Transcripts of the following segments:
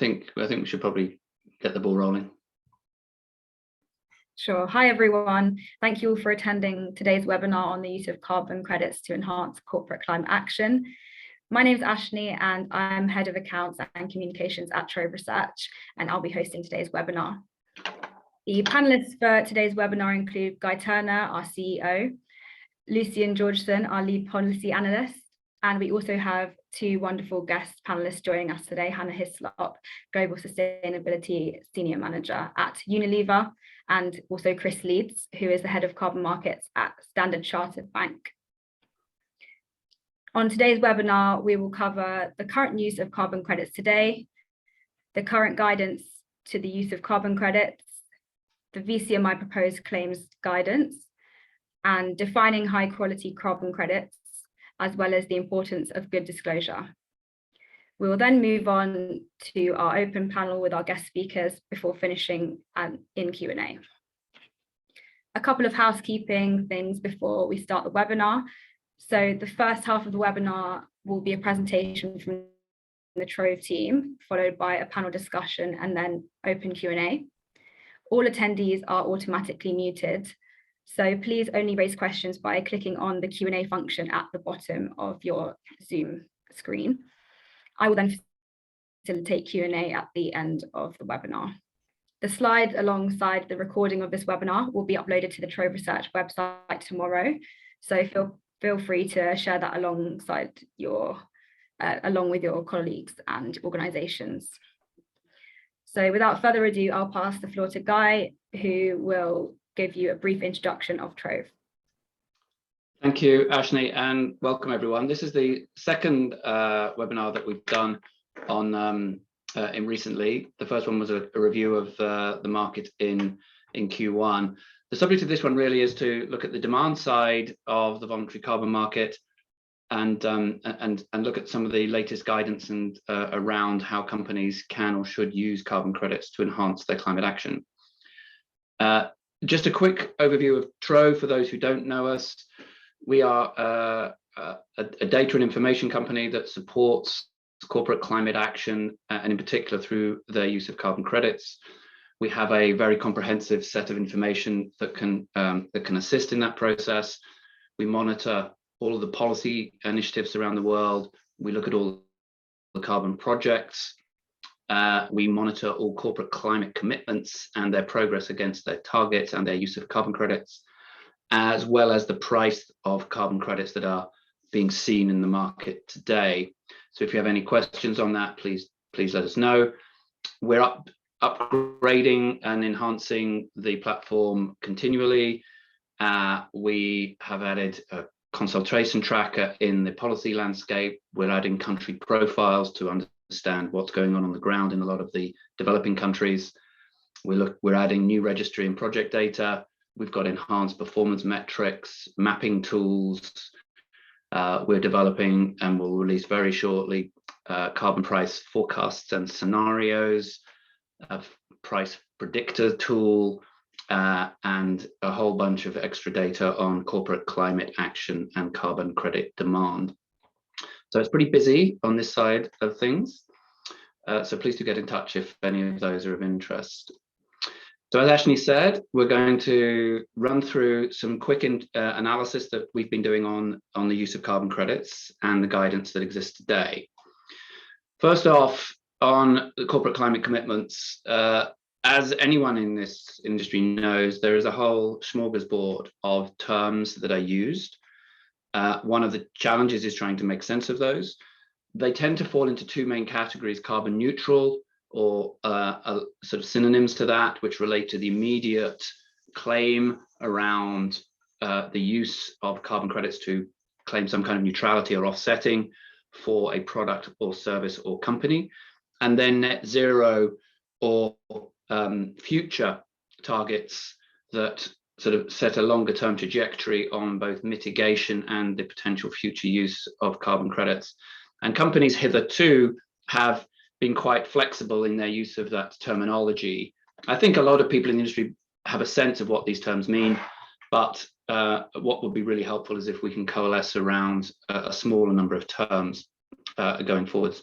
think we should probably get the ball rolling. Sure. Hi, everyone. Thank you all for attending today's webinar on the use of carbon credits to enhance corporate climate action. My name is Ashni, and I'm Head of Accounts and Communications at Trove Research, and I'll be hosting today's webinar. The panelists for today's webinar include Guy Turner, our CEO, Lucian Georgeson, our lead policy analyst, and we also have two wonderful guest panelists joining us today, Hannah Hislop, Global Sustainability Senior Manager at Unilever, and also Chris Leeds, who is the Head of Carbon Markets at Standard Chartered Bank. On today's webinar, we will cover the current use of carbon credits today, the current guidance to the use of carbon credits, the VCMI proposed claims guidance, and defining high quality carbon credits, as well as the importance of good disclosure. We will then move on to our open panel with our guest speakers before finishing in Q&A. A couple of housekeeping things before we start the webinar. So the first half of the webinar will be a presentation from the Trove team, followed by a panel discussion and then open Q&A. All attendees are automatically muted, so please only raise questions by clicking on the Q&A function at the bottom of your Zoom screen. I will then facilitate Q&A at the end of the webinar. The slides alongside the recording of this webinar will be uploaded to the Trove Research website tomorrow, so feel free to share that alongside along with your colleagues and organisations. So without further ado, I'll pass the floor to Guy, who will give you a brief introduction of Trove. Thank you, Ashni, and welcome everyone. This is the second webinar that we've done on in recently. The first one was a review of the market in Q1. The subject of this one really is to look at the demand side of the voluntary carbon market and look at some of the latest guidance and around how companies can or should use carbon credits to enhance their climate action. Just a quick overview of Trove for those who don't know us. We are a data and information company that supports corporate climate action, and in particular through their use of carbon credits. We have a very comprehensive set of information that can assist in that process. We monitor all of the policy initiatives around the world. We look at all the carbon projects. We monitor all corporate climate commitments and their progress against their targets and their use of carbon credits, as well as the price of carbon credits that are being seen in the market today. So if you have any questions on that, please let us know. We're upgrading and enhancing the platform continually. We have added a consultation tracker in the policy landscape. We're adding country profiles to understand what's going on the ground in a lot of the developing countries. We're adding new registry and project data. We've got enhanced performance metrics, mapping tools. We're developing and will release very shortly carbon price forecasts and scenarios, a price predictor tool, and a whole bunch of extra data on corporate climate action and carbon credit demand. So it's pretty busy on this side of things. So please do get in touch if any of those are of interest. So as Ashni said, we're going to run through some quick analysis that we've been doing on the use of carbon credits and the guidance that exists today. First off, on the corporate climate commitments, as anyone in this industry knows, there is a whole smorgasbord of terms that are used. One of the challenges is trying to make sense of those. They tend to fall into two main categories: carbon neutral, or sort of synonyms to that, which relate to the immediate claim around the use of carbon credits to claim some kind of neutrality or offsetting for a product or service or company. And then net zero, or future targets that sort of set a longer term trajectory on both mitigation and the potential future use of carbon credits. And companies hitherto have been quite flexible in their use of that terminology. I think a lot of people in the industry have a sense of what these terms mean, but what would be really helpful is if we can coalesce around a smaller number of terms going forwards.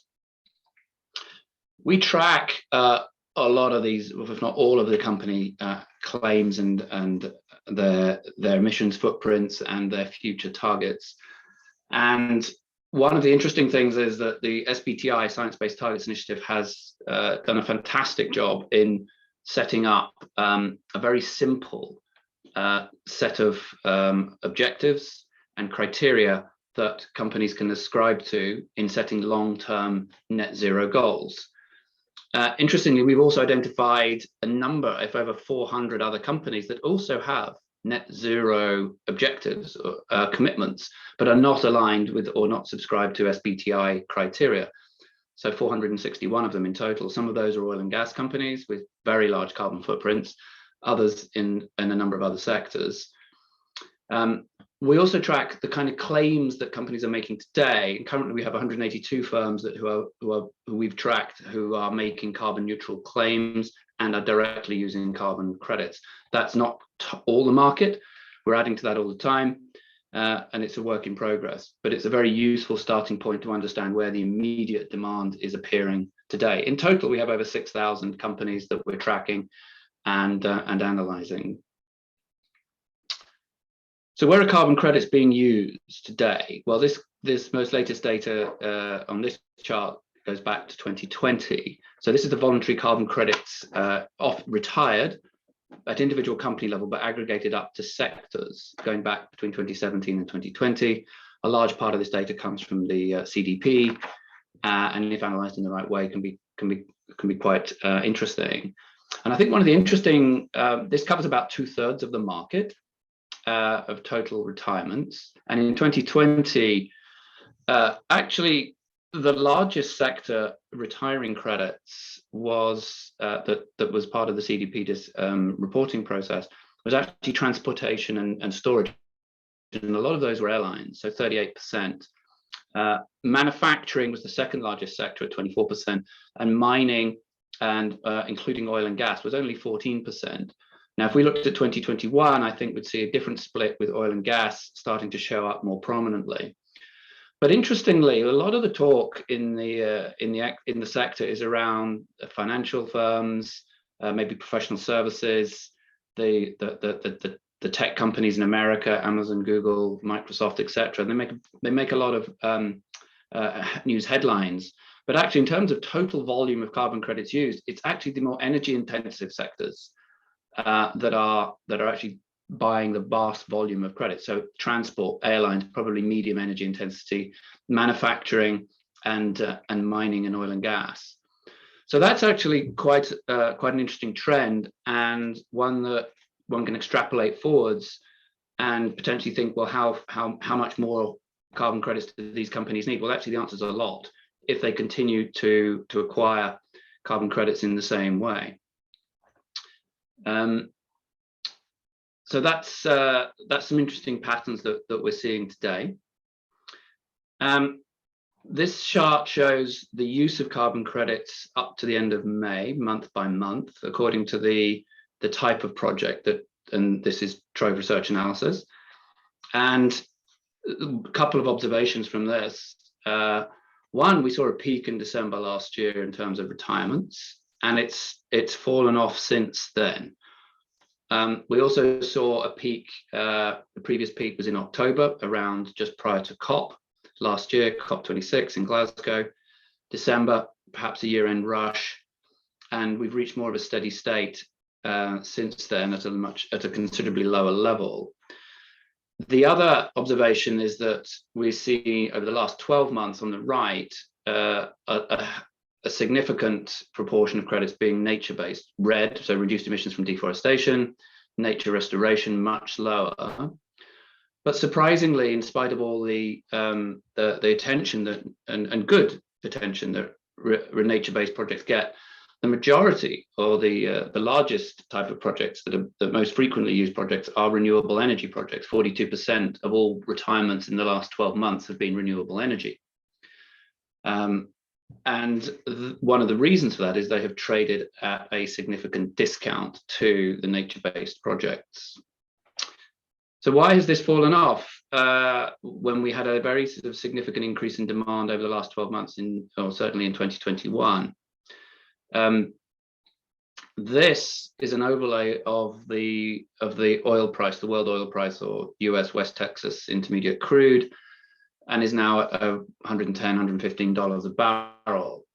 We track a lot of these, if not all of the company claims and their emissions footprints and their future targets. And one of the interesting things is that the SBTI, Science-Based Targets Initiative, has done a fantastic job in setting up a very simple set of objectives and criteria that companies can ascribe to in setting long-term net zero goals. Interestingly, we've also identified a number of over 400 other companies that also have net zero objectives, commitments, but are not aligned with or not subscribed to SBTI criteria. So 461 of them in total. Some of those are oil and gas companies with very large carbon footprints, others in a number of other sectors. We also track the kind of claims that companies are making today. And currently, we have 182 firms who we've tracked who are making carbon neutral claims and are directly using carbon credits. That's not all the market. We're adding to that all the time, and it's a work in progress. But it's a very useful starting point to understand where the immediate demand is appearing today. In total, we have over 6,000 companies that we're tracking and analysing. So where are carbon credits being used today? Well, this most latest data on this chart goes back to 2020. So this is the voluntary carbon credits retired at individual company level, but aggregated up to sectors going back between 2017 and 2020. A large part of this data comes from the CDP, and if analysed in the right way, can be quite interesting. And I think one of the interesting, this covers about 2/3 of the market. Of total retirements, and in 2020, actually the largest sector retiring credits was that was part of the CDP reporting process was actually transportation and storage, and a lot of those were airlines, so 38%. Manufacturing was the second largest sector at 24%, and mining and including oil and gas was only 14%. Now, if we looked at 2021, I think we'd see a different split with oil and gas starting to show up more prominently. But interestingly, a lot of the talk in the sector is around financial firms, maybe professional services, the tech companies in America, Amazon, Google, Microsoft, etc. They make a lot of news headlines. But actually, in terms of total volume of carbon credits used, it's actually the more energy-intensive sectors that are actually buying the vast volume of credits. So transport, airlines, probably medium energy intensity, manufacturing, and mining and oil and gas. So that's actually quite an interesting trend, and one that one can extrapolate forwards and potentially think, well, how much more carbon credits do these companies need? Well, actually, the answer is a lot if they continue to acquire carbon credits in the same way. So that's some interesting patterns that we're seeing today. This chart shows the use of carbon credits up to the end of May, month by month, according to the type of project and this is Trove research analysis. And a couple of observations from this. One, we saw a peak in December last year in terms of retirements, and it's fallen off since then. We also saw a peak, the previous peak was in October, around just prior to COP last year, COP26 in Glasgow. December, perhaps a year-end rush, and we've reached more of a steady state since then at a considerably lower level. The other observation is that we see over the last 12 months on the right, a significant proportion of credits being nature-based, red, so reduced emissions from deforestation, nature restoration, much lower. But surprisingly, in spite of all the attention that and good attention that nature-based projects get, the majority or the largest type of projects that are the most frequently used projects are renewable energy projects. 42% of all retirements in the last 12 months have been renewable energy. And one of the reasons for that is they have traded at a significant discount to the nature-based projects. So why has this fallen off when we had a very sort of significant increase in demand over the last 12 months, or certainly in 2021? This is an overlay of the oil price, the world oil price, or US West Texas Intermediate crude, and is now at $110, $115 a barrel.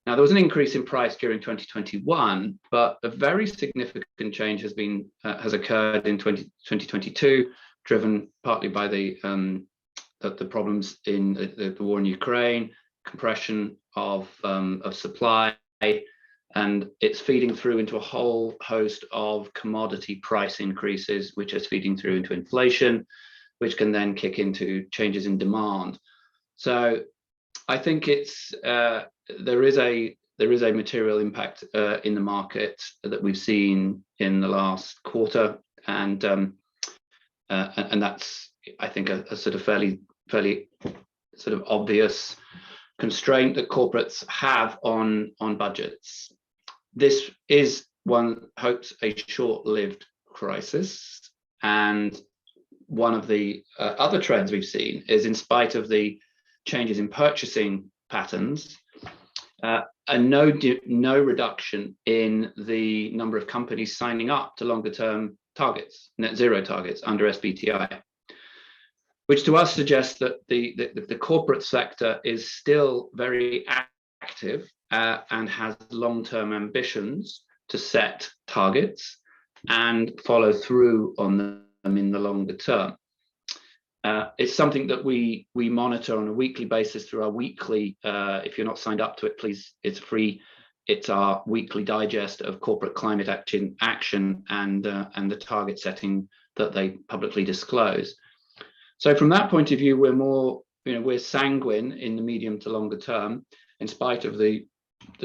Now, there was an increase in price during 2021, but a very significant change has occurred in 2022, driven partly by the problems in the war in Ukraine, compression of supply, and it's feeding through into a whole host of commodity price increases, which is feeding through into inflation, which can then kick into changes in demand. So I think there is a material impact in the market that we've seen in the last quarter, and that's, I think, a sort of fairly sort of obvious constraint that corporates have on budgets. This is, one hopes, a short-lived crisis, and one of the other trends we've seen is, in spite of the changes in purchasing patterns, no reduction in the number of companies signing up to longer-term targets, net zero targets under SBTI, which to us suggests that the corporate sector is still very active and has long-term ambitions to set targets and follow through on them in the longer term. It's something that we monitor on a weekly basis through our weekly, if you're not signed up to it, please, it's free. It's our weekly digest of corporate climate action and the target setting that they publicly disclose. So from that point of view, we're more, we're sanguine in the medium to longer term, in spite of the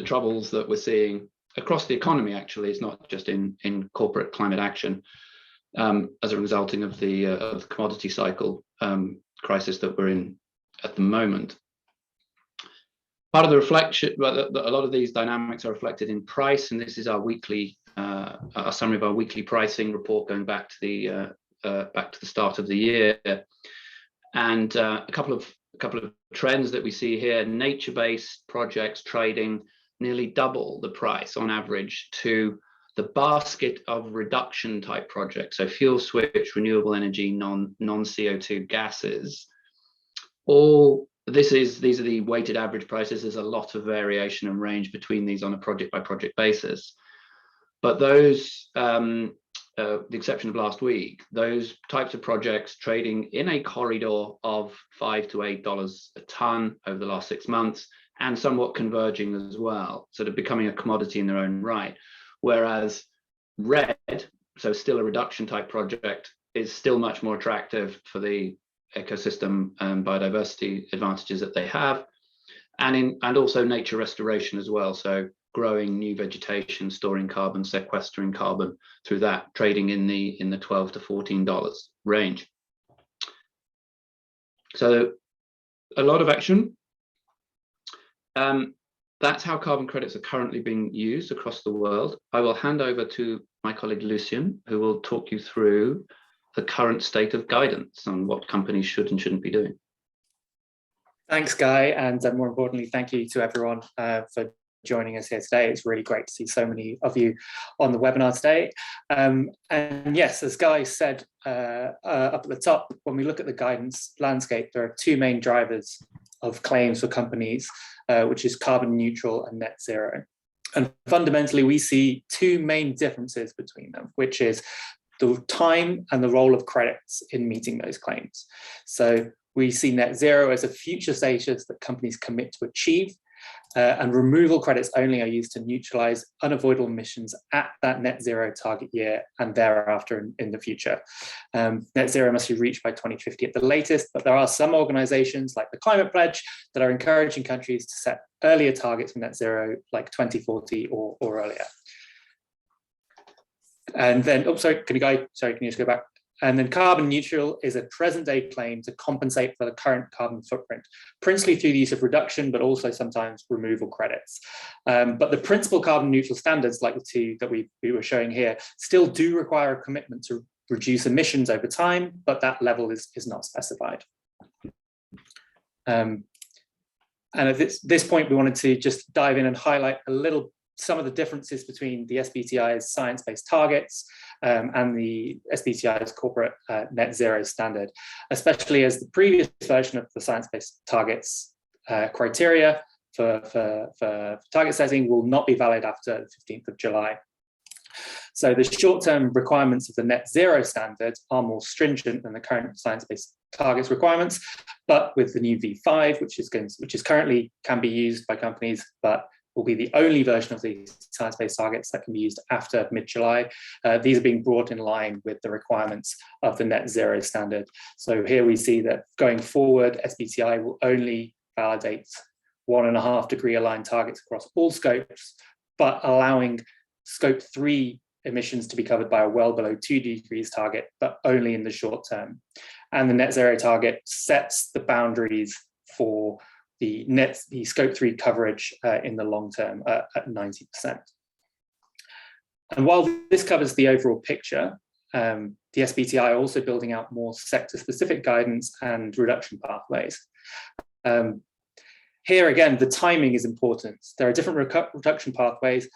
troubles that we're seeing across the economy. Actually, it's not just in corporate climate action, as a resulting of the commodity cycle crisis that we're in at the moment. Part of the reflection, a lot of these dynamics are reflected in price, and this is our weekly, a summary of our weekly pricing report going back to the start of the year, and a couple of trends that we see here. Nature-based projects trading nearly double the price on average to the basket of reduction type projects, so fuel switch, renewable energy, non-CO2 gases. These are the weighted average prices. There's a lot of variation and range between these on a project by project basis, but those, the exception of last week, those types of projects trading in a corridor of $5 to $8 a ton over the last 6 months, and somewhat converging as well, sort of becoming a commodity in their own right. Whereas red, so still a reduction type project, is still much more attractive for the ecosystem and biodiversity advantages that they have, and also nature restoration as well. So growing new vegetation, storing carbon, sequestering carbon through that, trading in the $12 to $14 range. So a lot of action. That's how carbon credits are currently being used across the world. I will hand over to my colleague Lucian, who will talk you through the current state of guidance on what companies should and shouldn't be doing. Thanks, Guy, and more importantly, thank you to everyone for joining us here today. It's really great to see so many of you on the webinar today. And yes, as Guy said up at the top, when we look at the guidance landscape, there are two main drivers of claims for companies, which is carbon neutral and net zero. And fundamentally, we see two main differences between them, which is the time and the role of credits in meeting those claims. So we see net zero as a future status that companies commit to achieve, and removal credits only are used to neutralize unavoidable emissions at that net zero target year and thereafter in the future. Net zero must be reached by 2050 at the latest, but there are some organizations like the Climate Pledge that are encouraging countries to set earlier targets for net zero, like 2040 or earlier. And then, oh, sorry, can you just go back? And then carbon neutral is a present day claim to compensate for the current carbon footprint, principally through the use of reduction, but also sometimes removal credits. But the principal carbon neutral standards, like the two that we were showing here, still do require a commitment to reduce emissions over time, but that level is not specified. And at this point, we wanted to just dive in and highlight a little some of the differences between the SBTI's science-based targets and the SBTI's corporate net zero standard, especially as the previous version of the science-based targets criteria for target setting will not be valid after the 15th of July. So the short-term requirements of the net zero standard are more stringent than the current science-based targets requirements, but with the new V5, which is currently can be used by companies, but will be the only version of these science-based targets that can be used after mid-July. These are being brought in line with the requirements of the net zero standard. So here we see that going forward, SBTI will only validate 1.5 degree aligned targets across all scopes, but allowing scope 3 emissions to be covered by a well below 2 degrees target, but only in the short term. And the net zero target sets the boundaries for the scope 3 coverage in the long term at 90%. And while this covers the overall picture, the SBTI are also building out more sector-specific guidance and reduction pathways. Here again, the timing is important. There are different reduction pathways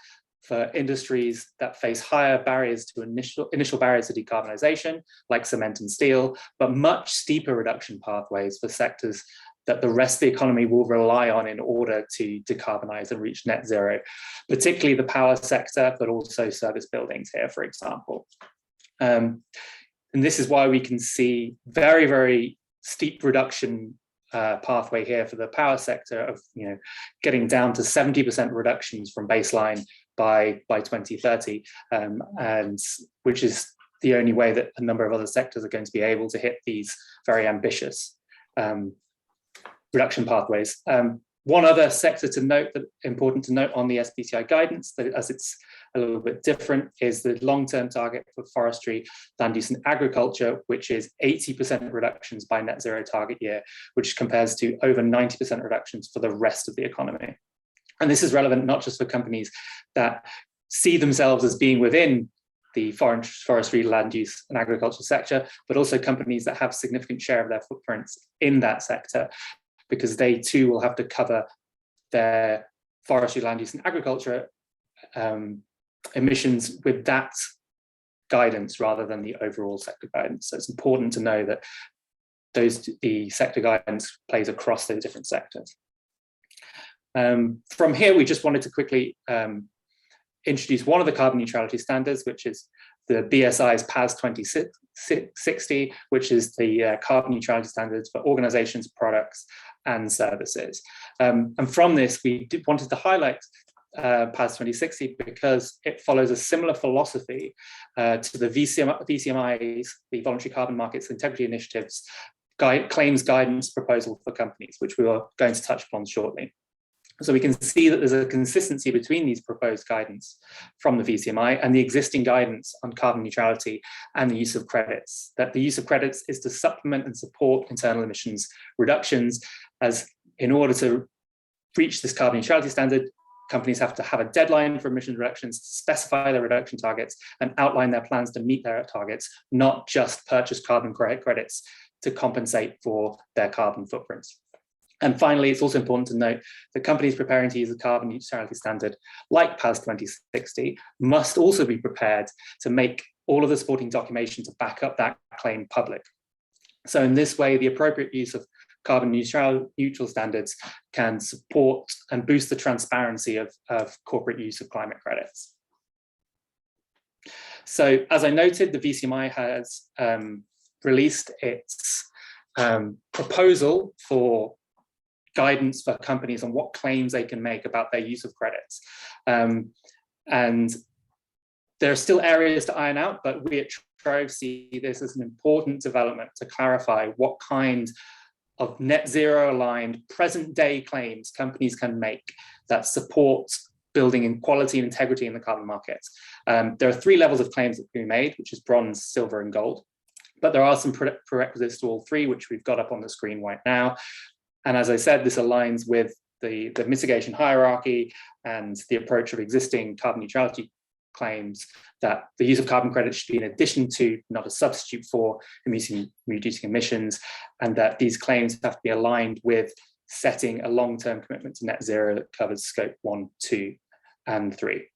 for industries that face higher barriers to initial barriers to decarbonisation, like cement and steel, but much steeper reduction pathways for sectors that the rest of the economy will rely on in order to decarbonise and reach net zero, particularly the power sector, but also service buildings here, for example. And this is why we can see very, very steep reduction pathway here for the power sector of getting down to 70% reductions from baseline by 2030, and which is the only way that a number of other sectors are going to be able to hit these very ambitious reduction pathways. One other sector to note, that important to note on the SBTI guidance, that as it's a little bit different, is the long-term target for forestry, land use and agriculture, which is 80% reductions by net zero target year, which compares to over 90% reductions for the rest of the economy. And this is relevant not just for companies that see themselves as being within the forestry, land use and agriculture sector, but also companies that have significant share of their footprints in that sector, because they too will have to cover their forestry, land use and agriculture emissions with that guidance rather than the overall sector guidance. So it's important to know that the sector guidance plays across those different sectors. From here, we just wanted to quickly introduce one of the carbon neutrality standards, which is the BSI's PAS 2060, which is the carbon neutrality standards for organizations, products, and services. And from this, we wanted to highlight PAS 2060 because it follows a similar philosophy to the VCMI's, the Voluntary Carbon Markets Integrity Initiative's claims guidance proposal for companies, which we are going to touch upon shortly. So we can see that there's a consistency between these proposed guidance from the VCMI and the existing guidance on carbon neutrality and the use of credits, that the use of credits is to supplement and support internal emissions reductions, as in order to reach this carbon neutrality standard, companies have to have a deadline for emission reductions, specify their reduction targets and outline their plans to meet their targets, not just purchase carbon credits to compensate for their carbon footprints. And finally, it's also important to note that companies preparing to use a carbon neutrality standard like PAS 2060 must also be prepared to make all of the supporting documentation to back up that claim public. So in this way, the appropriate use of carbon neutral standards can support and boost the transparency of corporate use of climate credits. So as I noted, the VCMI has released its proposal for guidance for companies on what claims they can make about their use of credits. And there are still areas to iron out, but we at Trove see this as an important development to clarify what kind of net zero aligned present day claims companies can make that support building in quality and integrity in the carbon markets. There are 3 levels of claims that can be made, which is bronze, silver and gold. But there are some prerequisites to all 3, which we've got up on the screen right now. And as I said, this aligns with the mitigation hierarchy and the approach of existing carbon neutrality claims, that the use of carbon credits should be in addition to, not a substitute for, reducing emissions, and that these claims have to be aligned with setting a long-term commitment to net zero that covers scope 1, 2 and 3.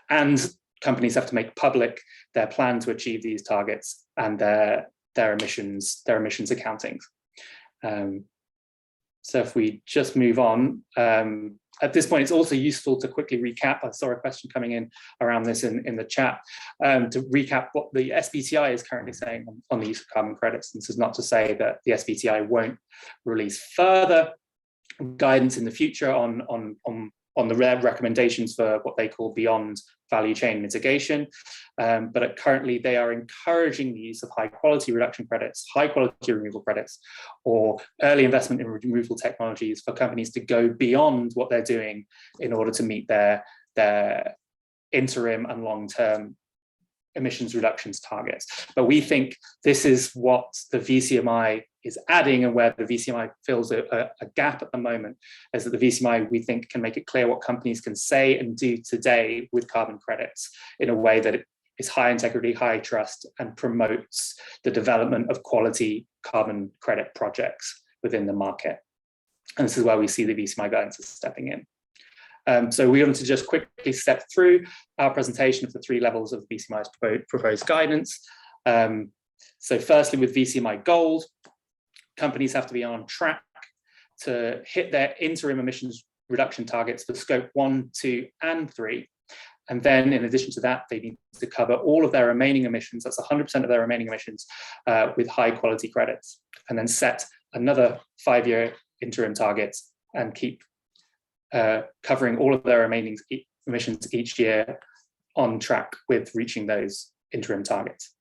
And companies have to make public their plan to achieve these targets and their emissions accountings. So if we just move on, at this point, it's also useful to quickly recap. I saw a question coming in around this in the chat, to recap what the SBTI is currently saying on the use of carbon credits. This is not to say that the SBTI won't release further guidance in the future on the recommendations for what they call beyond value chain mitigation. But currently they are encouraging the use of high quality reduction credits, high quality removal credits, or early investment in removal technologies for companies to go beyond what they're doing in order to meet their interim and long-term emissions reductions targets. But we think this is what the VCMI is adding, and where the VCMI fills a gap at the moment, is that the VCMI, we think, can make it clear what companies can say and do today with carbon credits in a way that is high integrity, high trust, and promotes the development of quality carbon credit projects within the market. And this is where we see the VCMI guidance is stepping in. So we want to just quickly step through our presentation of the 3 levels of VCMI's proposed guidance. So firstly, with VCMI Gold, companies have to be on track to hit their interim emissions reduction targets for scope 1, 2, and 3. And then in addition to that, they need to cover all of their remaining emissions, that's 100% of their remaining emissions, with high quality credits, and then set another 5-year interim targets and keep covering all of their remaining emissions each year on track with reaching those interim targets.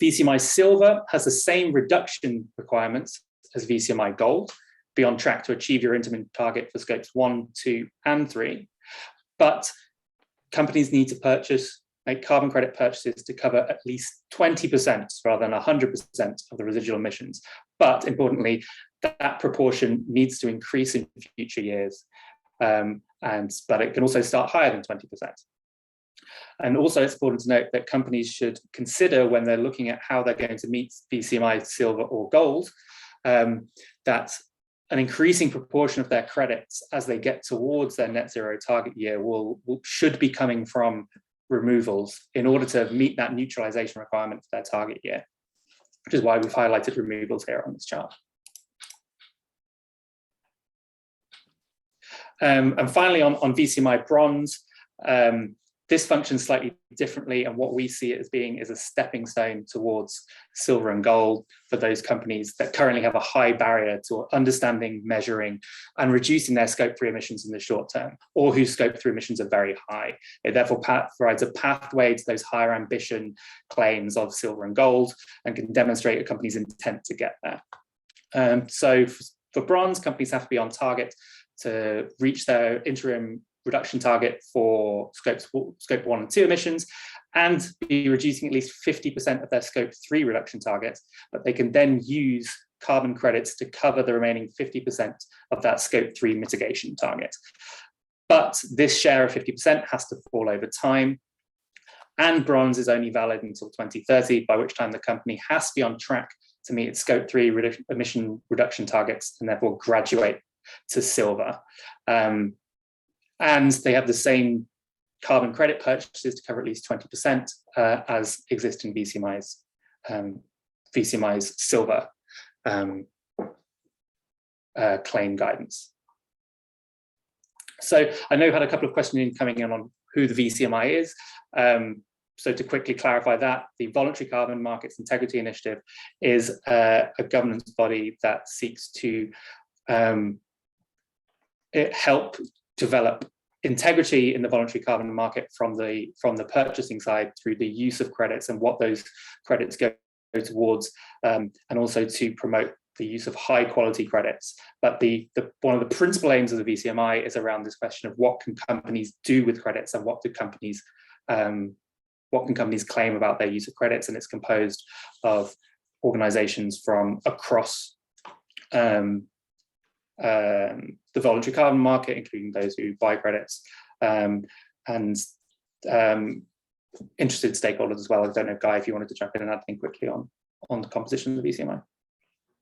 VCMI Silver has the same reduction requirements as VCMI Gold, be on track to achieve your interim target for scopes 1, 2, and 3. But companies need to make carbon credit purchases to cover at least 20% rather than 100% of the residual emissions. But importantly, that proportion needs to increase in future years, but it can also start higher than 20%. And also it's important to note that companies should consider, when they're looking at how they're going to meet VCMI Silver or Gold, that an increasing proportion of their credits as they get towards their net zero target year should be coming from removals in order to meet that neutralization requirement for their target year, which is why we've highlighted removals here on this chart. And finally, on VCMI Bronze, this functions slightly differently, and what we see it as being is a stepping stone towards silver and gold for those companies that currently have a high barrier to understanding, measuring, and reducing their scope 3 emissions in the short term, or whose scope 3 emissions are very high. It therefore provides a pathway to those higher ambition claims of silver and gold, and can demonstrate a company's intent to get there. So for bronze, companies have to be on target to reach their interim reduction target for scope 1 and 2 emissions, and be reducing at least 50% of their scope 3 reduction targets, but they can then use carbon credits to cover the remaining 50% of that scope 3 mitigation target. But this share of 50% has to fall over time, and bronze is only valid until 2030, by which time the company has to be on track to meet its scope 3 emission reduction targets, and therefore graduate to silver. And they have the same carbon credit purchases to cover at least 20% as existing VCMI's silver claim guidance. So I know we've had a couple of questions coming in on who the VCMI is. So to quickly clarify that, the Voluntary Carbon Markets Integrity Initiative is a governance body that seeks to help develop integrity in the voluntary carbon market from the purchasing side through the use of credits and what those credits go towards, and also to promote the use of high quality credits. But one of the principal aims of the VCMI is around this question of what can companies do with credits, and what can companies claim about their use of credits. And it's composed of organizations from across the voluntary carbon market, including those who buy credits, and interested stakeholders as well. I don't know, Guy, if you wanted to jump in and add anything quickly on the composition of the VCMI.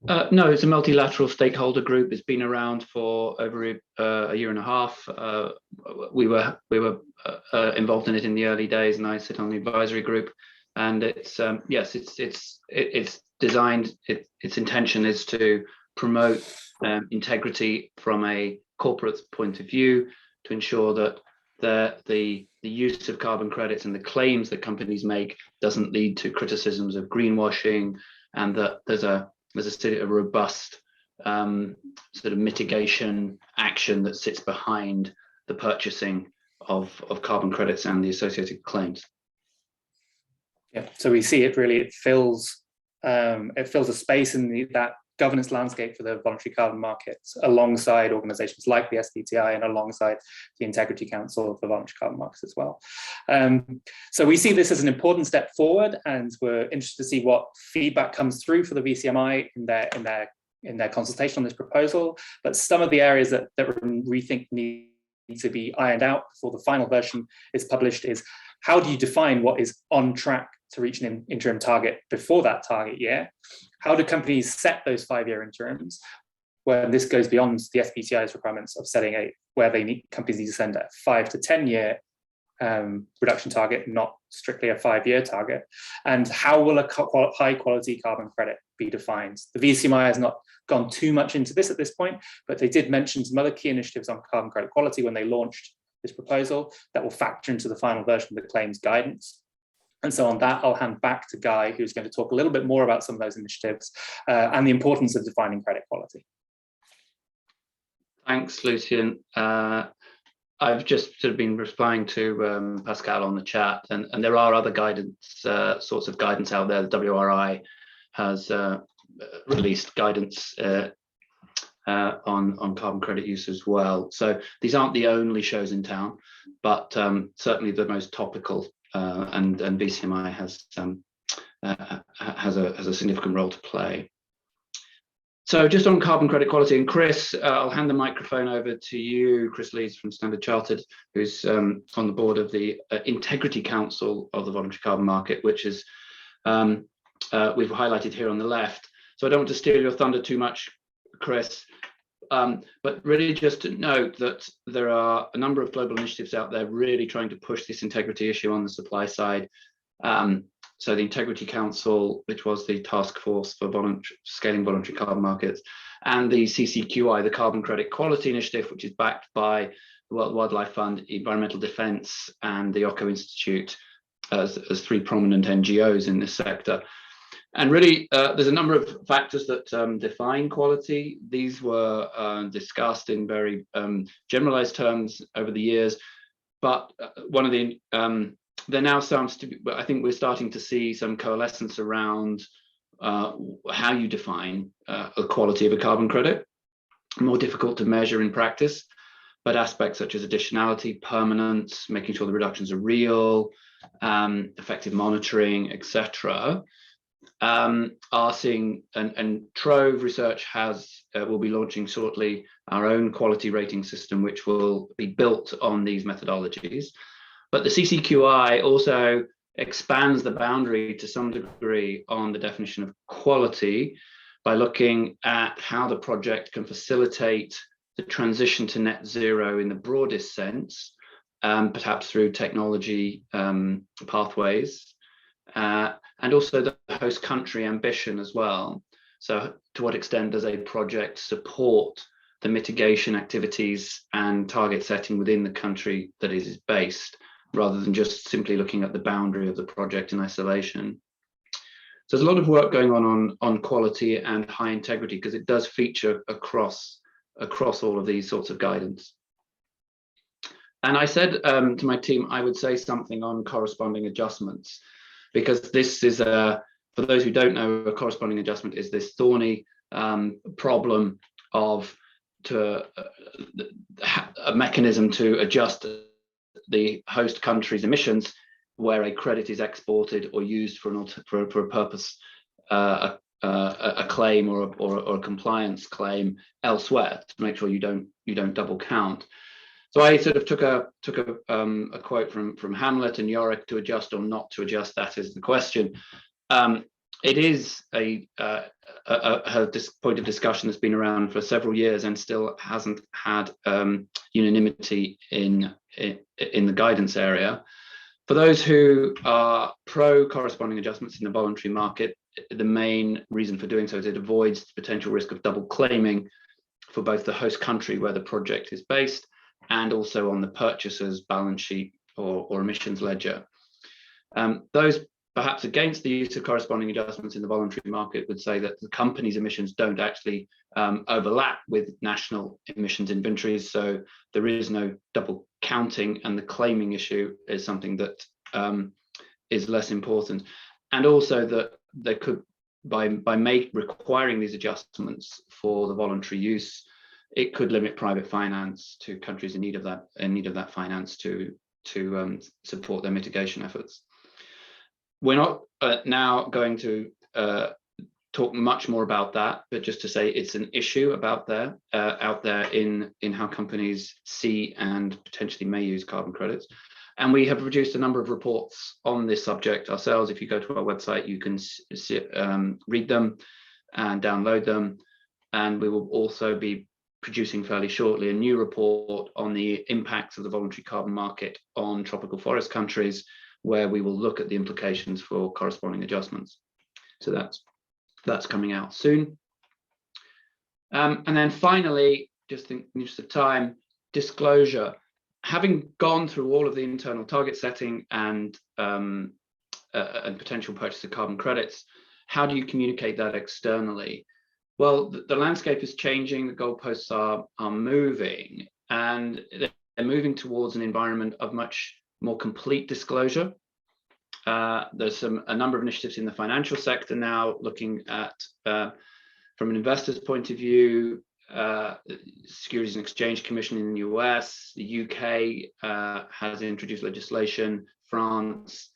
No, it's a multilateral stakeholder group. It's been around for over a year and a half. We were involved in it in the early days, and I sit on the advisory group. And it's yes, it's designed. Its intention is to promote integrity from a corporate point of view, to ensure that the use of carbon credits and the claims that companies make doesn't lead to criticisms of greenwashing, and that there's a robust sort of mitigation action that sits behind the purchasing of carbon credits and the associated claims. Yeah, so we see it fills a space in that governance landscape for the voluntary carbon markets, alongside organizations like the SBTI and alongside the Integrity Council for Voluntary Carbon Markets as well. So we see this as an important step forward, and we're interested to see what feedback comes through for the VCMI in their consultation on this proposal. But some of the areas that we think need to be ironed out before the final version is published is: how do you define what is on track to reach an interim target before that target year? How do companies set those 5-year interims when this goes beyond the SBTI's requirements of setting where companies need to send a 5 to 10 year reduction target, not strictly a 5-year target? And how will a high quality carbon credit be defined? The VCMI has not gone too much into this at this point, but they did mention some other key initiatives on carbon credit quality when they launched this proposal that will factor into the final version of the claims guidance. And so on that, I'll hand back to Guy, who's going to talk a little bit more about some of those initiatives and the importance of defining credit quality. Thanks, Lucian. I've just sort of been replying to Pascal on the chat, and there are other guidance, sorts of guidance out there. The WRI has released guidance on carbon credit use as well. So these aren't the only shows in town, but certainly the most topical, and VCMI has a significant role to play. So just on carbon credit quality, and Chris, I'll hand the microphone over to you, Chris Leeds from Standard Chartered, who's on the board of the Integrity Council of the Voluntary Carbon Market, which is we've highlighted here on the left. So I don't want to steal your thunder too much, Chris, but really just to note that there are a number of global initiatives out there really trying to push this integrity issue on the supply side. So the Integrity Council, which was the task force for scaling voluntary carbon markets, and the CCQI, the Carbon Credit Quality Initiative, which is backed by the World Wildlife Fund, Environmental Defence, and the OCO Institute as 3 prominent NGOs in this sector. And really, there's a number of factors that define quality. These were discussed in very generalized terms over the years, but one of the there now sounds to be, I think we're starting to see some coalescence around how you define the quality of a carbon credit. More difficult to measure in practice, but aspects such as additionality, permanence, making sure the reductions are real, effective monitoring, etc., are seeing, and Trove Research will be launching shortly our own quality rating system, which will be built on these methodologies. But the CCQI also expands the boundary to some degree on the definition of quality by looking at how the project can facilitate the transition to net zero in the broadest sense, perhaps through technology pathways, and also the host country ambition as well. So to what extent does a project support the mitigation activities and target setting within the country that it is based, rather than just simply looking at the boundary of the project in isolation. So there's a lot of work going on quality and high integrity, because it does feature across all of these sorts of guidance. And I said to my team, I would say something on corresponding adjustments, because this is for those who don't know, a corresponding adjustment is this thorny problem of a mechanism to adjust the host country's emissions where a credit is exported or used for a purpose, a claim or a compliance claim elsewhere, to make sure you don't double count. So I sort of took a quote from Hamlet and Yorick: to adjust or not to adjust, that is the question. it is a point of discussion that's been around for several years and still hasn't had unanimity in the guidance area. For those who are pro corresponding adjustments in the voluntary market, the main reason for doing so is it avoids the potential risk of double claiming for both the host country where the project is based and also on the purchaser's balance sheet or emissions ledger. Those perhaps against the use of corresponding adjustments in the voluntary market would say that the company's emissions don't actually overlap with national emissions inventories, so there is no double counting, and the claiming issue is something that is less important. And also that they could, by requiring these adjustments for the voluntary use, it could limit private finance to countries in need of that finance to support their mitigation efforts. We're not now going to talk much more about that, but just to say it's an issue out there in how companies see and potentially may use carbon credits. And we have produced a number of reports on this subject ourselves. If you go to our website, you can read them and download them. And we will also be producing fairly shortly a new report on the impacts of the voluntary carbon market on tropical forest countries, where we will look at the implications for corresponding adjustments. So that's coming out soon. And then finally, just in the interest of time, disclosure. Having gone through all of the internal target setting and potential purchase of carbon credits, how do you communicate that externally? Well, the landscape is changing, the goalposts are moving, and they're moving towards an environment of much more complete disclosure. There's a number of initiatives in the financial sector now looking at, from an investor's point of view, Securities and Exchange Commission in the US, the UK has introduced legislation, France,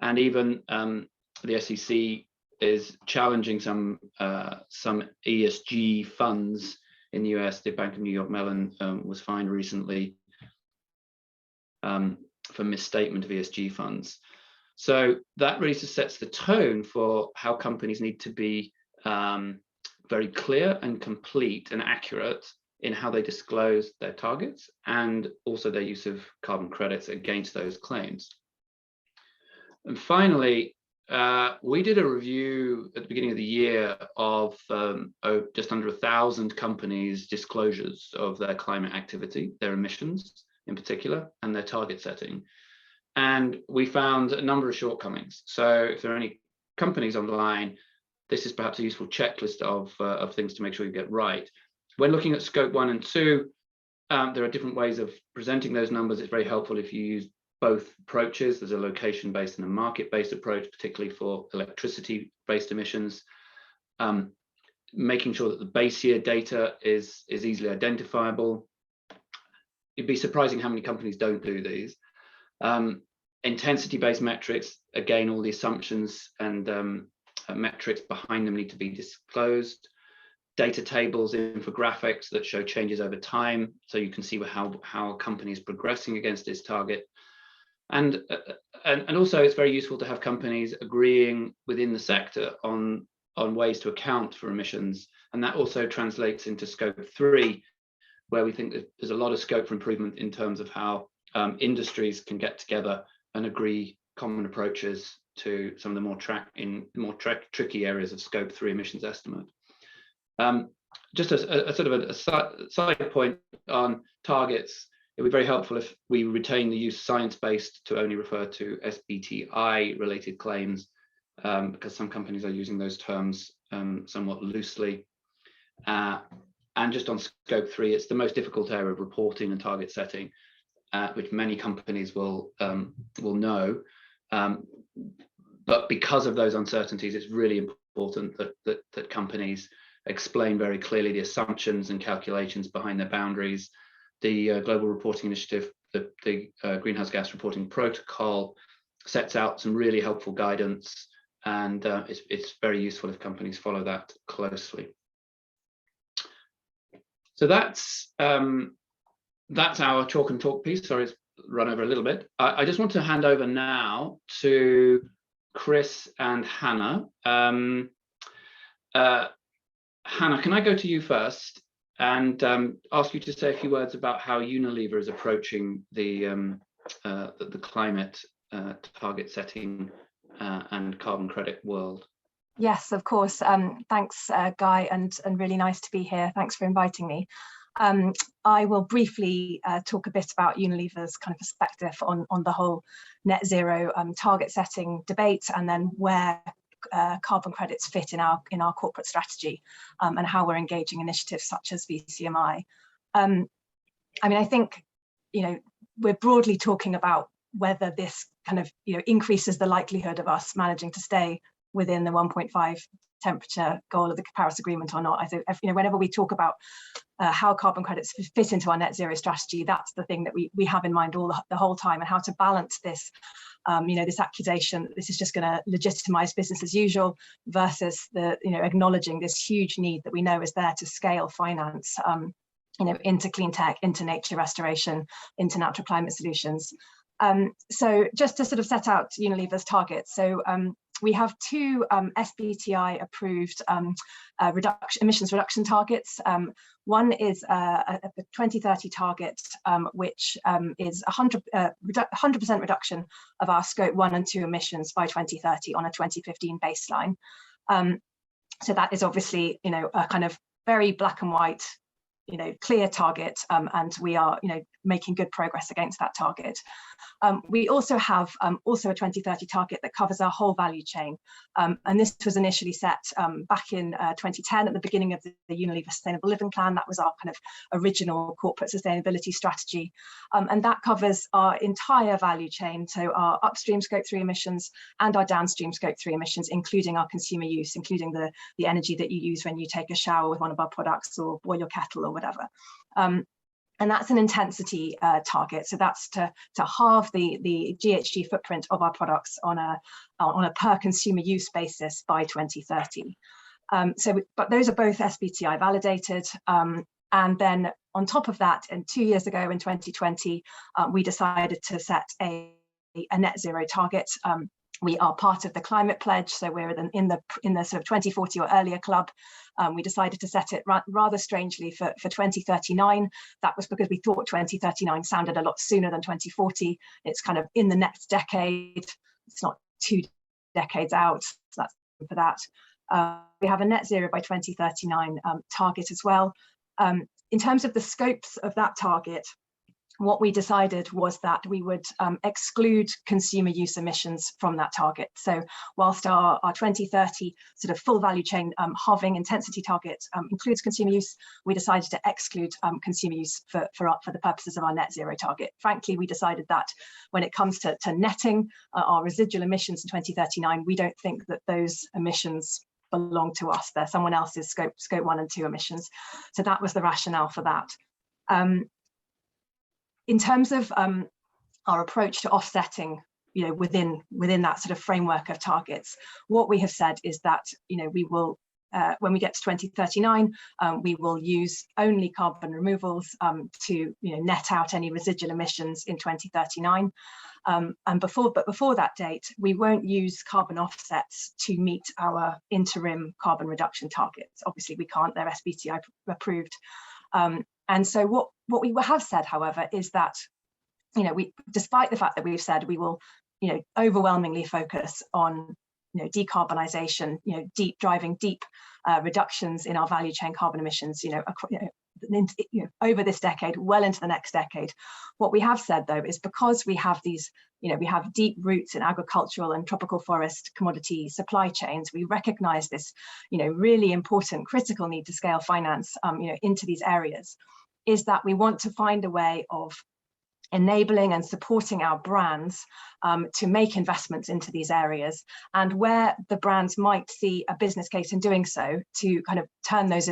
and even the SEC is challenging some ESG funds in the US. The Bank of New York Mellon was fined recently for misstatement of ESG funds. So that really just sets the tone for how companies need to be very clear and complete and accurate in how they disclose their targets and also their use of carbon credits against those claims. And finally, we did a review at the beginning of the year of just under 1,000 companies' disclosures of their climate activity, their emissions in particular, and their target setting. And we found a number of shortcomings. So if there are any companies on the line, this is perhaps a useful checklist of things to make sure you get right. When looking at scope 1 and 2, there are different ways of presenting those numbers. It's very helpful if you use both approaches. There's a location-based and a market-based approach, particularly for electricity-based emissions. Making sure that the base year data is easily identifiable. It'd be surprising how many companies don't do these. Intensity-based metrics, again, all the assumptions and metrics behind them need to be disclosed. Data tables, infographics that show changes over time, so you can see how a company is progressing against its target. And also it's very useful to have companies agreeing within the sector on ways to account for emissions. And that also translates into scope 3, where we think that there's a lot of scope for improvement in terms of how industries can get together and agree common approaches to some of the more tricky areas of scope 3 emissions estimate. Just a sort of a side point on targets, it would be very helpful if we retain the use science-based to only refer to SBTI related claims, because some companies are using those terms somewhat loosely. And just on scope 3, it's the most difficult area of reporting and target setting, which many companies will know. But because of those uncertainties, it's really important that companies explain very clearly the assumptions and calculations behind their boundaries. The Global Reporting Initiative, the Greenhouse Gas Reporting Protocol, sets out some really helpful guidance, and it's very useful if companies follow that closely. So that's our chalk and talk piece. Sorry, it's run over a little bit. I just want to hand over now to Chris and Hannah. Hannah, can I go to you first and ask you to say a few words about how Unilever is approaching the climate target setting and carbon credit world? Yes, of course. Thanks, Guy, and really nice to be here. Thanks for inviting me. I will briefly talk a bit about Unilever's kind of perspective on the whole net zero target setting debate, and then where carbon credits fit in our corporate strategy, and how we're engaging initiatives such as VCMI. I mean, I think, you know, we're broadly talking about whether this kind of, you know, increases the likelihood of us managing to stay within the 1.5 temperature goal of the Paris Agreement or not. I think, you know, whenever we talk about how carbon credits fit into our net zero strategy, that's the thing that we have in mind the whole time, and how to balance this, you know, this accusation that this is just going to legitimize business as usual versus the, you know, acknowledging this huge need that we know is there to scale finance, you know, into clean tech, into nature restoration, into natural climate solutions. So just to sort of set out Unilever's targets. So we have two SBTI approved emissions reduction targets. One is a 2030 target, which is 100% reduction of our scope 1 and 2 emissions by 2030 on a 2015 baseline. So that is obviously, you know, a kind of very black and white, you know, clear target, and we are, you know, making good progress against that target. We also have also a 2030 target that covers our whole value chain, and this was initially set back in 2010 at the beginning of the Unilever Sustainable Living Plan. That was our kind of original corporate sustainability strategy, and that covers our entire value chain, so our upstream scope 3 emissions and our downstream scope 3 emissions, including our consumer use, including the energy that you use when you take a shower with one of our products or boil your kettle or whatever. And that's an intensity target. So that's to halve the GHG footprint of our products on a per consumer use basis by 2030. But those are both SBTI validated. And then on top of that, and 2 years ago in 2020, we decided to set a net zero target. We are part of the climate pledge, so we're in the sort of 2040 or earlier club. We decided to set it rather strangely for 2039. That was because we thought 2039 sounded a lot sooner than 2040. It's kind of in the next decade. It's not 2 decades out. So that's for that. We have a net zero by 2039 target as well. In terms of the scopes of that target, what we decided was that we would exclude consumer use emissions from that target. So whilst our 2030 sort of full value chain halving intensity target includes consumer use, we decided to exclude consumer use for the purposes of our net zero target. Frankly, we decided that when it comes to netting our residual emissions in 2039, we don't think that those emissions belong to us. They're someone else's scope 1 and 2 emissions. So that was the rationale for that. In terms of our approach to offsetting, you know, within that sort of framework of targets, what we have said is that, you know, we will, when we get to 2039, we will use only carbon removals to, you know, net out any residual emissions in 2039. And before that date, we won't use carbon offsets to meet our interim carbon reduction targets. Obviously, we can't; they're SBTI approved. And so what we have said, however, is that, you know, despite the fact that we've said we will, you know, overwhelmingly focus on, you know, decarbonisation, you know, driving deep reductions in our value chain carbon emissions, you know, over this decade, well into the next decade. What we have said, though, is because we have these, you know, we have deep roots in agricultural and tropical forest commodity supply chains, we recognise this, you know, really important critical need to scale finance, you know, into these areas, is that we want to find a way of enabling and supporting our brands to make investments into these areas, and where the brands might see a business case in doing so, to kind of turn those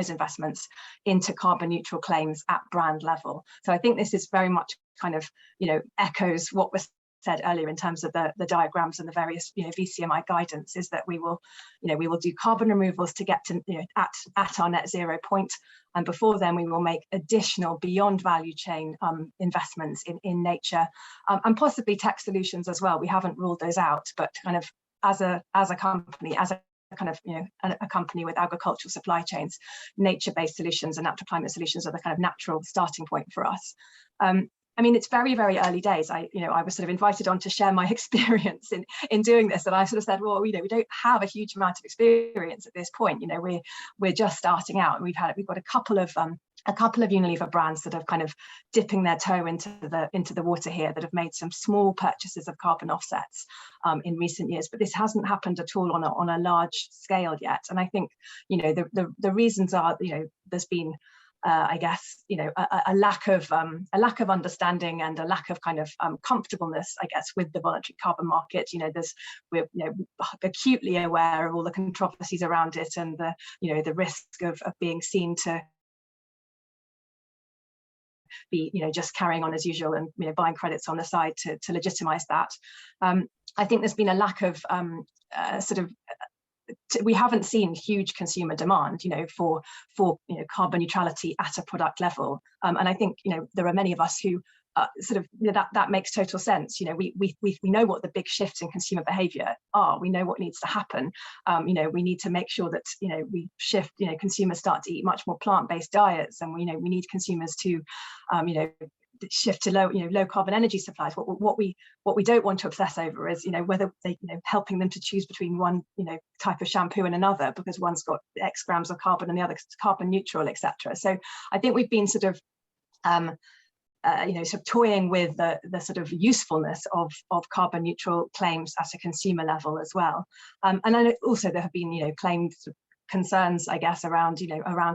investments into carbon neutral claims at brand level. So I think this is very much kind of, you know, echoes what was said earlier in terms of the diagrams and the various VCMI guidance, is that we will do carbon removals to get to at our net zero point, and before then we will make additional beyond value chain investments in nature, and possibly tech solutions as well. We haven't ruled those out, but kind of as a company, as a kind of a company with agricultural supply chains, nature-based solutions and natural climate solutions are the kind of natural starting point for us. I mean, it's very, very early days. I was sort of invited on to share my experience in doing this, and I sort of said, well, we don't have a huge amount of experience at this point. We're just starting out, and we've got a couple of Unilever brands that have kind of dipping their toe into the water here, that have made some small purchases of carbon offsets in recent years, but this hasn't happened at all on a large scale yet. And I think the reasons are there's been I guess a lack of understanding and a lack of kind of comfortableness, I guess, with the voluntary carbon market. We're acutely aware of all the controversies around it, and the risk of being seen to be just carrying on as usual and buying credits on the side to legitimize that. I think there's been a lack of we haven't seen huge consumer demand for carbon neutrality at a product level, and I think there are many of us who that makes total sense. We know what the big shifts in consumer behavior are. We know what needs to happen. We need to make sure that we shift. Consumers start to eat much more plant-based diets, and we need consumers to shift to low carbon energy supplies. What we don't want to obsess over is whether they helping them to choose between one type of shampoo and another, because one's got X grams of carbon and the other carbon neutral, etc. So I think we've been sort of toying with the sort of usefulness of carbon neutral claims at a consumer level as well. And then also there have been claims, concerns, I guess, around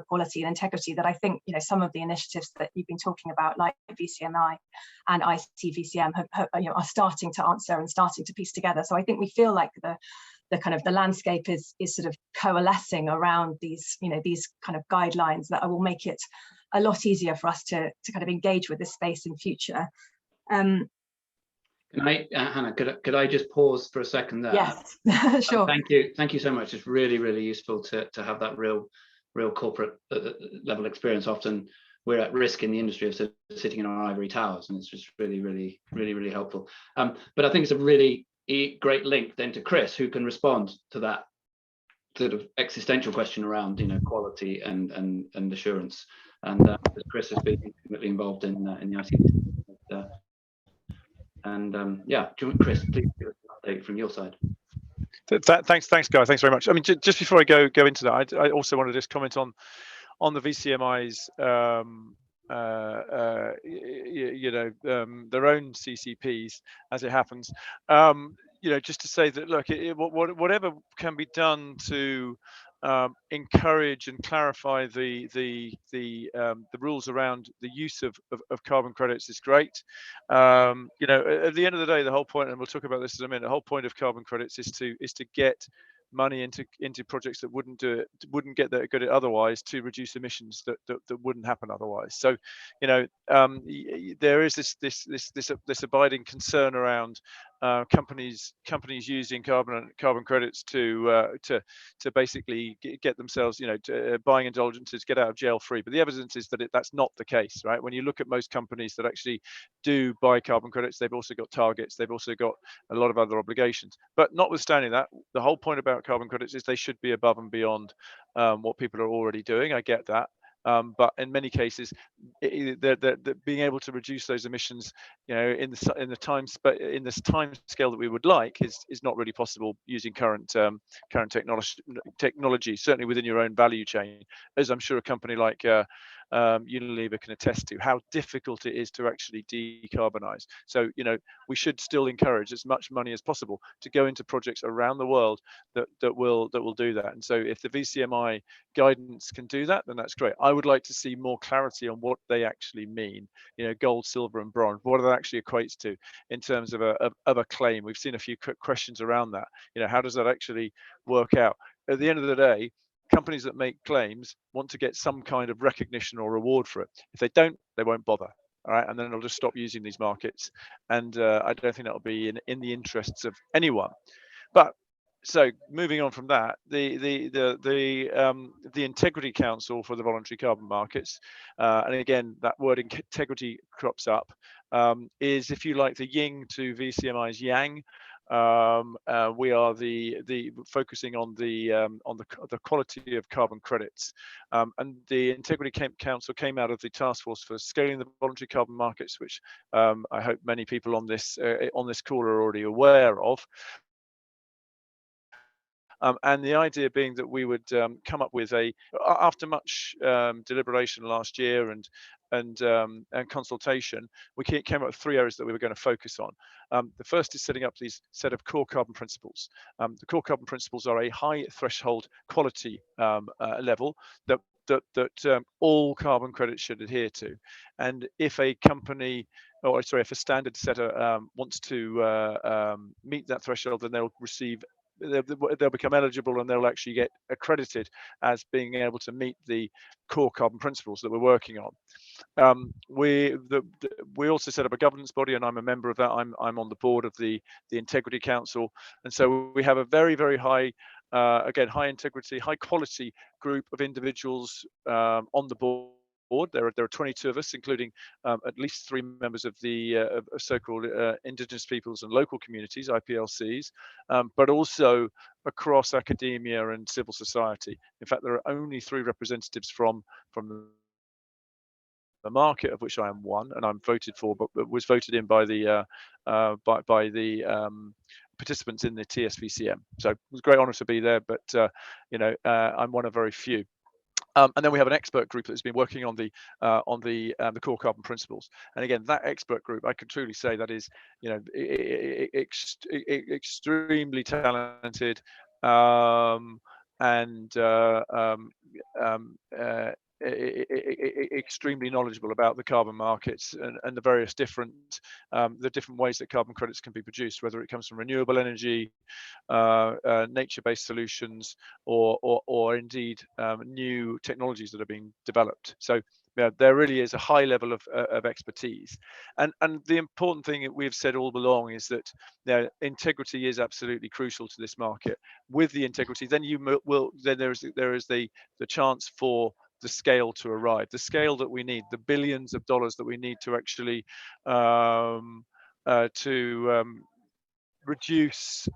quality and integrity that I think some of the initiatives that you've been talking about, like VCMI and ICVCM, are starting to answer and starting to piece together. So I think we feel like the landscape is sort of coalescing around these kind of guidelines that will make it a lot easier for us to kind of engage with this space in future. Can I, Hannah, could I just pause for a second there? Yes, sure. Thank you so much. It's really, really useful to have that real corporate level experience. Often we're at risk in the industry of sitting in our ivory towers, and it's just really, really, really, really helpful. But I think it's a really great link then to Chris, who can respond to that sort of existential question around quality and assurance. And Chris has been intimately involved in the ICT. Yeah, Chris, please give us an update from your side. Thanks, Guy. Thanks very much. I mean, just before I go into that, I also want to just comment on the VCMI's their own CCPs as it happens. Just to say that, look, whatever can be done to encourage and clarify the rules around the use of carbon credits is great. At the end of the day, the whole point, and we'll talk about this in a minute, the whole point of carbon credits is to get money into projects that wouldn't get that good otherwise, to reduce emissions that wouldn't happen otherwise. So there is this abiding concern around companies using carbon credits to basically get themselves buying indulgences, get out of jail free. But the evidence is that that's not the case, right? When you look at most companies that actually do buy carbon credits, they've also got targets, they've also got a lot of other obligations. But notwithstanding that, the whole point about carbon credits is they should be above and beyond what people are already doing. I get that. But in many cases, being able to reduce those emissions, in the time scale that we would like, is not really possible using current technology. Certainly within your own value chain, as I'm sure a company like Unilever can attest to, how difficult it is to actually decarbonize. So we should still encourage as much money as possible to go into projects around the world that will do that. And so if the VCMI guidance can do that, then that's great. I would like to see more clarity on what they actually mean. Gold, silver, and bronze. What that actually equates to in terms of a claim. We've seen a few questions around that. How does that actually work out? At the end of the day, companies that make claims want to get some kind of recognition or reward for it. If they don't, they won't bother. all right, and then it'll just stop using these markets, and I don't think that'll be in the interests of anyone. But so moving on from that, the Integrity Council for the voluntary carbon markets, and again that word integrity crops up, is, if you like, the yin to VCMI's yang. We are the focusing on the quality of carbon credits, and the Integrity Council came out of the task force for scaling the voluntary carbon markets, which I hope many people on this call are already aware of. And the idea being that we would come up with after much deliberation last year and consultation, we came up with 3 areas that we were going to focus on. The first is setting up these set of core carbon principles. The core carbon principles are a high threshold quality level that all carbon credits should adhere to. And if a company, if a standard setter wants to meet that threshold, then they'll become eligible, and they'll actually get accredited as being able to meet the core carbon principles that we're working on. We also set up a governance body, and I'm a member of that. I'm on the board of the Integrity Council, and so we have a very, very high, again, high integrity, high quality group of individuals on the board. There are 22 of us, including at least 3 members of the so-called Indigenous Peoples and Local Communities, IPLCs, but also across academia and civil society. In fact, there are only 3 representatives from the market, of which I am one, and I'm voted for, but was voted in by the participants in the TSVCM. So it was a great honour to be there, but I'm one of very few. And then we have an expert group that's been working on the core carbon principles. And again, that expert group, I can truly say that is, extremely talented, and extremely knowledgeable about the carbon markets and the various different ways that carbon credits can be produced, whether it comes from renewable energy, nature-based solutions, or indeed new technologies that are being developed. So there really is a high level of expertise, and the important thing that we've said all along is that integrity is absolutely crucial to this market. With the integrity, then there is the chance for the scale to arrive, the scale that we need, the billions of dollars that we need to actually reduce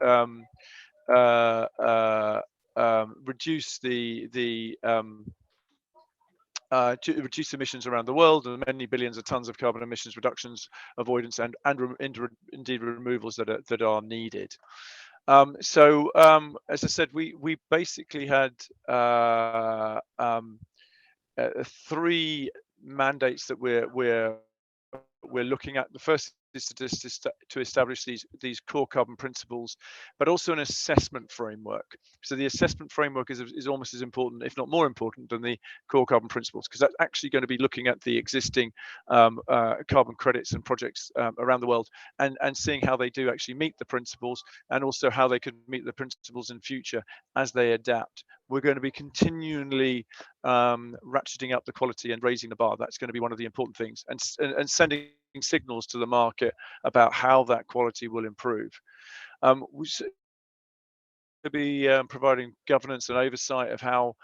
reduce emissions around the world, and many billions of tons of carbon emissions reductions, avoidance, and indeed removals that are needed. So as I said, we basically had 3 mandates that we're looking at. The first is to establish these core carbon principles, but also an assessment framework. So the assessment framework is almost as important, if not more important, than the core carbon principles, because that's actually going to be looking at the existing carbon credits and projects around the world, and seeing how they do actually meet the principles, and also how they could meet the principles in future as they adapt. We're going to be continually ratcheting up the quality and raising the bar. That's going to be one of the important things, and sending signals to the market about how that quality will improve. We should be providing governance and oversight of how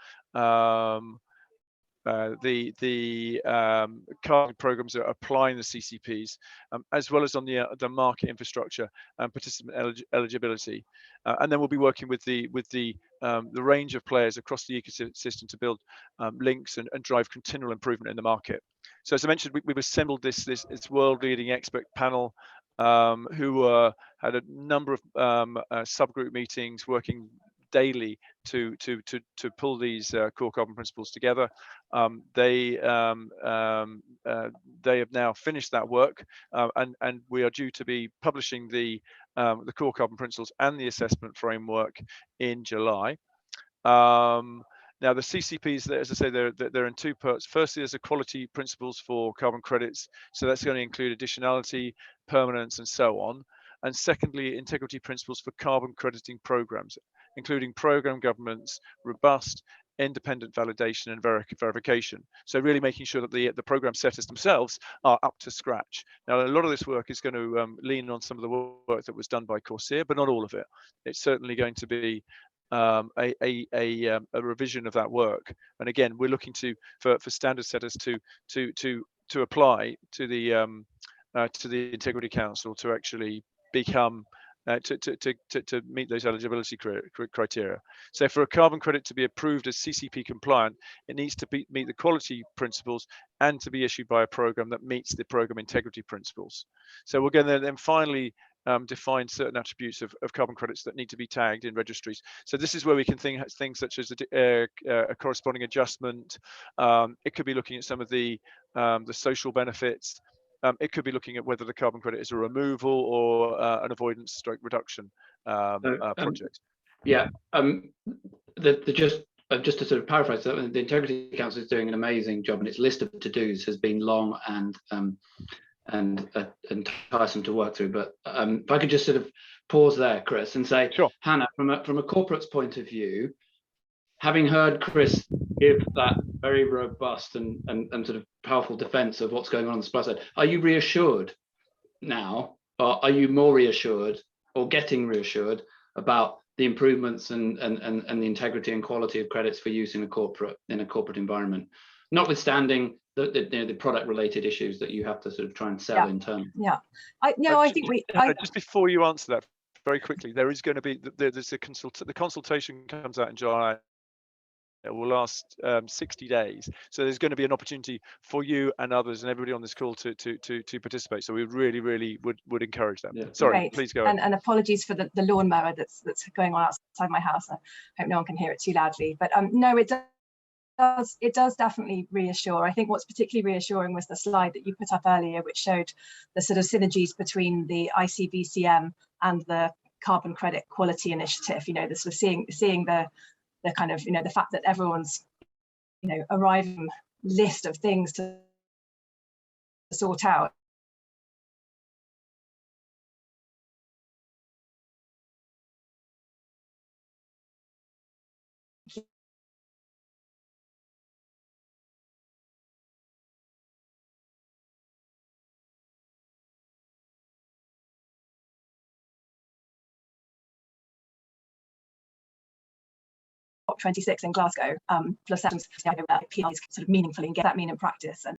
the carbon programs are applying the CCPs, as well as on the market infrastructure and participant eligibility. And then we'll be working with the range of players across the ecosystem to build links and drive continual improvement in the market. So as I mentioned, we've assembled this world-leading expert panel who had a number of subgroup meetings, working daily to pull these core carbon principles together. They have now finished that work, and we are due to be publishing the core carbon principles and the assessment framework in July. Now the CCPs, as I say, they're in 2 parts. Firstly, there's a quality principles for carbon credits, so that's going to include additionality, permanence, and so on. And secondly, integrity principles for carbon crediting programs, including program governance, robust independent validation and verification. So really making sure that the program setters themselves are up to scratch. Now, a lot of this work is going to lean on some of the work that was done by Corsair, but not all of it. It's certainly going to be a revision of that work. And again, we're looking for standard setters to apply to the Integrity Council to actually become to meet those eligibility criteria. So for a carbon credit to be approved as CCP compliant, it needs to meet the quality principles and to be issued by a program that meets the program integrity principles. So we're going to then finally define certain attributes of carbon credits that need to be tagged in registries. So this is where we can think things such as a corresponding adjustment. It could be looking at some of the social benefits. It could be looking at whether the carbon credit is a removal or an avoidance stroke reduction project. Yeah, just to sort of paraphrase that, the Integrity Council is doing an amazing job, and its list of to-dos has been long and tiresome to work through. But if I could just sort of pause there, Chris, and say, sure. Hannah, from a corporate's point of view, having heard Chris give that very robust and sort of powerful defense of what's going on the supply side, are you reassured now, or are you more reassured or getting reassured about the improvements and the integrity and quality of credits for use in a corporate environment, notwithstanding the product related issues that you have to sort of try and sell internally? Yeah, I think just before you answer that, very quickly, there is going to be the consultation comes out in July. It will last 60 days. So there's going to be an opportunity for you and others and everybody on this call to participate. So we really would encourage that. Yeah. Sorry, great. Please go. And apologies for the lawnmower that's going on outside my house. I hope no one can hear it too loudly. But no, it does definitely reassure. I think what's particularly reassuring was the slide that you put up earlier, which showed the sort of synergies between the ICVCM and the carbon credit quality initiative. You know, the sort of seeing the kind of, you know, the fact that everyone's, you know, arriving list of things to sort out. COP26 in Glasgow, plus PIs sort of meaningfully and get that mean in practice. And